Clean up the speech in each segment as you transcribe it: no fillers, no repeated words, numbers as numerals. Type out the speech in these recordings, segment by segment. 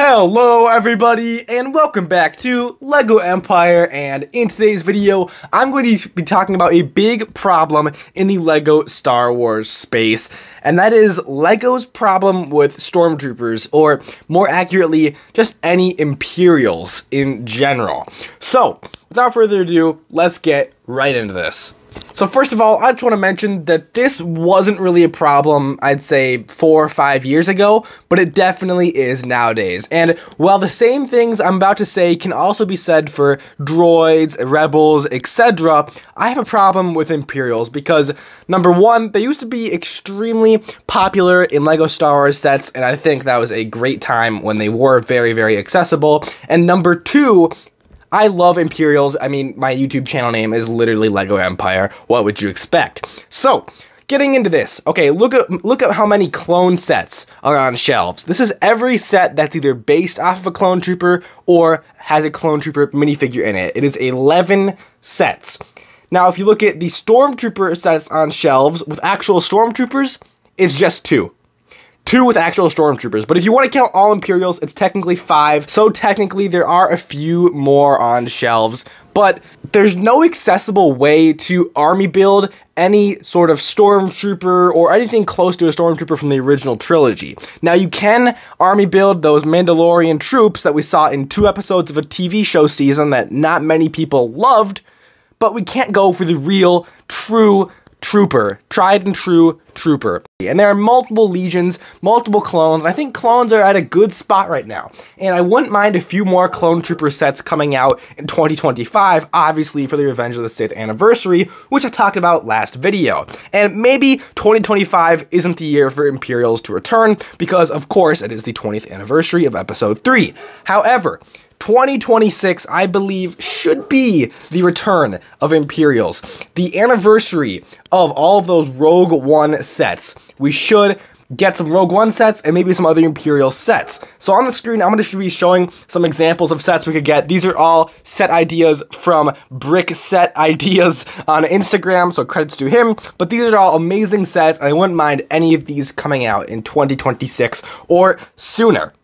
Hello everybody and welcome back to LEGO Empire, and in today's video I'm going to be talking about a big problem in the LEGO Star Wars space, and that is LEGO's problem with stormtroopers, or more accurately just any Imperials in general. So without further ado, let's get right into this. So first of all, I just want to mention that this wasn't really a problem, I'd say 4 or 5 years ago, but it definitely is nowadays. And while the same things I'm about to say can also be said for droids, rebels, etc., I have a problem with Imperials because, number one, they used to be extremely popular in LEGO Star Wars sets, and I think that was a great time when they were very, very accessible. And number two, I love Imperials. I mean, my YouTube channel name is literally LEGO Empire. What would you expect? So, getting into this. Okay, look at how many clone sets are on shelves. This is every set that's either based off of a clone trooper or has a clone trooper minifigure in it. It is 11 sets. Now, if you look at the Stormtrooper sets on shelves with actual Stormtroopers, it's just 2. 2 with actual Stormtroopers, but if you want to count all Imperials, it's technically 5, so technically there are a few more on shelves, but there's no accessible way to army build any sort of Stormtrooper or anything close to a Stormtrooper from the original trilogy. Now, you can army build those Mandalorian troops that we saw in 2 episodes of a TV show season that not many people loved, but we can't go for the real, true trooper, tried and true trooper. And there are multiple legions, multiple clones. I think clones are at a good spot right now. And I wouldn't mind a few more clone trooper sets coming out in 2025, obviously for the Revenge of the Sith anniversary, which I talked about last video. And maybe 2025 isn't the year for Imperials to return, because of course it is the 20th anniversary of Episode 3. However, 2026, I believe, should be the return of Imperials. The anniversary of all of those Rogue One sets. We should get some Rogue One sets and maybe some other Imperial sets. So on the screen, I'm going to be showing some examples of sets we could get. These are all set ideas from Brick Set Ideas on Instagram, so credits to him. But these are all amazing sets, and I wouldn't mind any of these coming out in 2026 or sooner.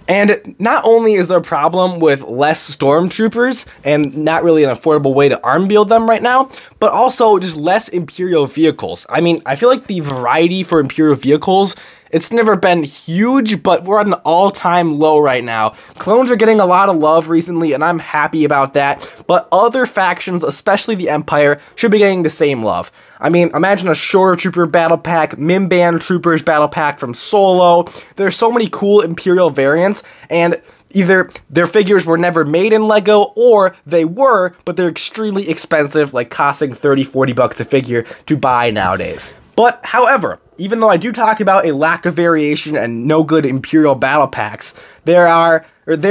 And not only is there a problem with less Stormtroopers and not really an affordable way to arm build them right now, but also just less Imperial vehicles. I mean, I feel like the variety for Imperial vehicles, it's never been huge, but we're at an all-time low right now. Clones are getting a lot of love recently, and I'm happy about that, but other factions, especially the Empire, should be getting the same love. I mean, imagine a Shore Trooper battle pack, Mimban Troopers battle pack from Solo. There are so many cool Imperial variants, and either their figures were never made in LEGO, or they were, but they're extremely expensive, like costing 30-40 bucks a figure to buy nowadays. But, however, even though I do talk about a lack of variation and no good Imperial battle packs, there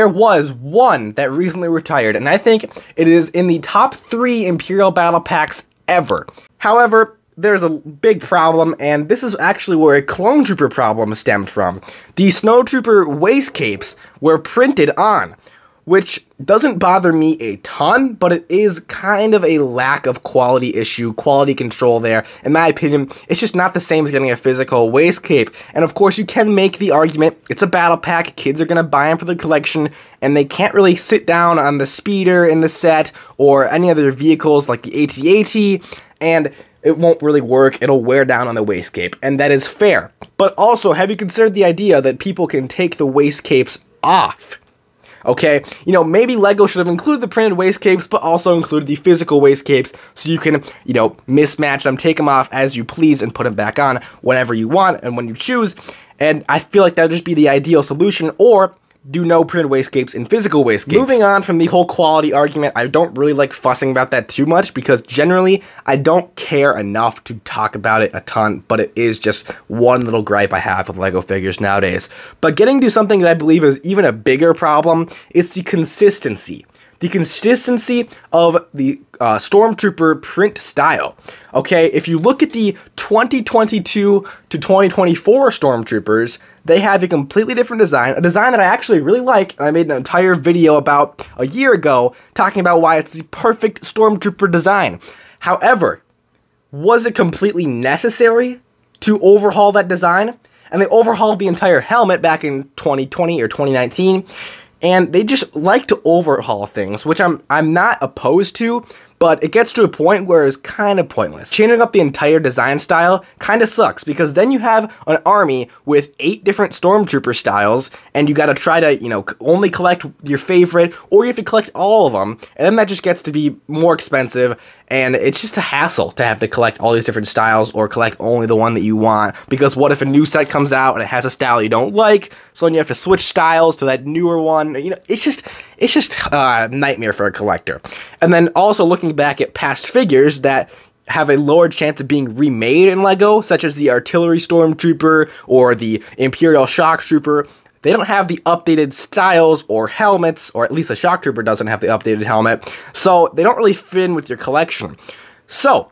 was one that recently retired, and I think it is in the top 3 Imperial battle packs ever. However, there's a big problem, and this is actually where a clone trooper problem stemmed from. The snowtrooper waist capes were printed on, which doesn't bother me a ton, but it is kind of a lack of quality issue, quality control there. In my opinion, it's just not the same as getting a physical waist cape. And of course, you can make the argument, it's a battle pack, kids are gonna buy them for the collection, and they can't really sit down on the speeder in the set, or any other vehicles like the AT-AT, and it won't really work, it'll wear down on the waist cape, and that is fair. But also, have you considered the idea that people can take the waist capes off? Okay, you know, maybe LEGO should have included the printed waist capes, but also included the physical waist capes, so you can, you know, mismatch them, take them off as you please, and put them back on whenever you want and when you choose. And I feel like that would just be the ideal solution, or do no printed waist capes and physical waist capes. Moving on from the whole quality argument, I don't really like fussing about that too much, because generally, I don't care enough to talk about it a ton, but it is just one little gripe I have with LEGO figures nowadays. But getting to something that I believe is even a bigger problem, it's the consistency. The consistency of the Stormtrooper print style. Okay, if you look at the 2022 to 2024 Stormtroopers, they have a completely different design, a design that I actually really like. I made an entire video about a year ago talking about why it's the perfect Stormtrooper design. However, was it completely necessary to overhaul that design? and they overhauled the entire helmet back in 2020 or 2019. And they just like to overhaul things, which I'm not opposed to, but it gets to a point where it's kind of pointless. Changing up the entire design style kind of sucks, because then you have an army with 8 different stormtrooper styles, and you got to try to, you know, only collect your favorite, or you have to collect all of them, and then that just gets to be more expensive, and it's just a hassle to have to collect all these different styles or collect only the one that you want, because what if a new set comes out and it has a style you don't like, so then you have to switch styles to that newer one. You know, it's just a nightmare for a collector. And then also looking back at past figures that have a lower chance of being remade in LEGO, such as the Artillery Stormtrooper or the Imperial Shock Trooper, they don't have the updated styles or helmets, or at least the Shock Trooper doesn't have the updated helmet, so they don't really fit in with your collection. So,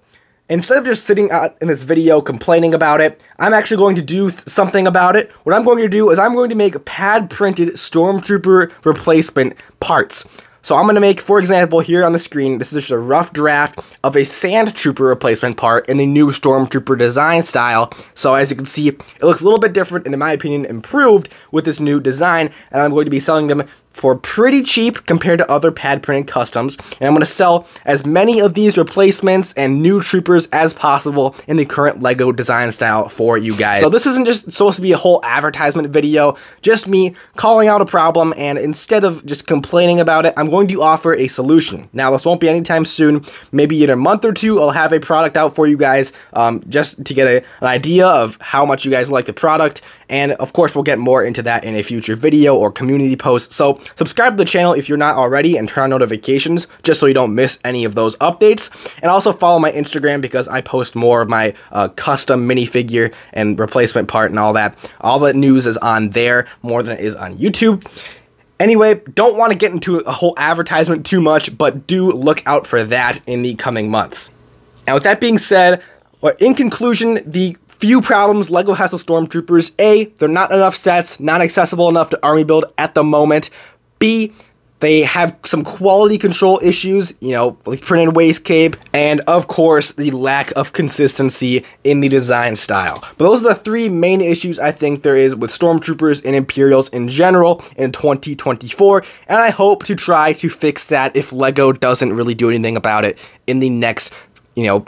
instead of just sitting out in this video complaining about it, I'm actually going to do something about it. What I'm going to do is I'm going to make pad-printed Stormtrooper replacement parts. So I'm going to make, for example, here on the screen, this is just a rough draft of a Sand Trooper replacement part in the new Stormtrooper design style. So as you can see, it looks a little bit different and, in my opinion, improved with this new design. And I'm going to be selling them for pretty cheap compared to other pad printed customs, and I'm going to sell as many of these replacements and new troopers as possible in the current LEGO design style for you guys. So this isn't just supposed to be a whole advertisement video, just me calling out a problem, and instead of just complaining about it, I'm going to offer a solution. Now, this won't be anytime soon. Maybe in a month or two, I'll have a product out for you guys, just to get an idea of how much you guys like the product, and of course, we'll get more into that in a future video or community post. So subscribe to the channel if you're not already, and turn on notifications just so you don't miss any of those updates. And also follow my Instagram, because I post more of my custom minifigure and replacement part and all that. All that news is on there more than it is on YouTube. Anyway, don't want to get into a whole advertisement too much, but do look out for that in the coming months. And with that being said, in conclusion, the few problems LEGO has with Stormtroopers: A, they're not enough sets, not accessible enough to army build at the moment. B, they have some quality control issues, you know, like printed waist cape, and of course, the lack of consistency in the design style. But those are the 3 main issues I think there is with Stormtroopers and Imperials in general in 2024, and I hope to try to fix that if LEGO doesn't really do anything about it in the next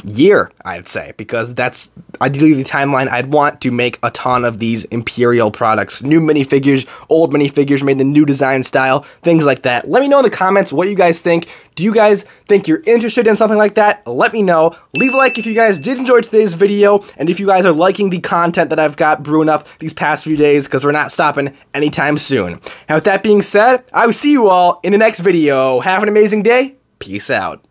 year, I'd say, because that's ideally the timeline I'd want to make a ton of these Imperial products. New minifigures, old minifigures made in the new design style, things like that. Let me know in the comments what you guys think. Do you guys think you're interested in something like that? Let me know. Leave a like if you guys did enjoy today's video, and if you guys are liking the content that I've got brewing up these past few days, because we're not stopping anytime soon. And with that being said, I will see you all in the next video. Have an amazing day. Peace out.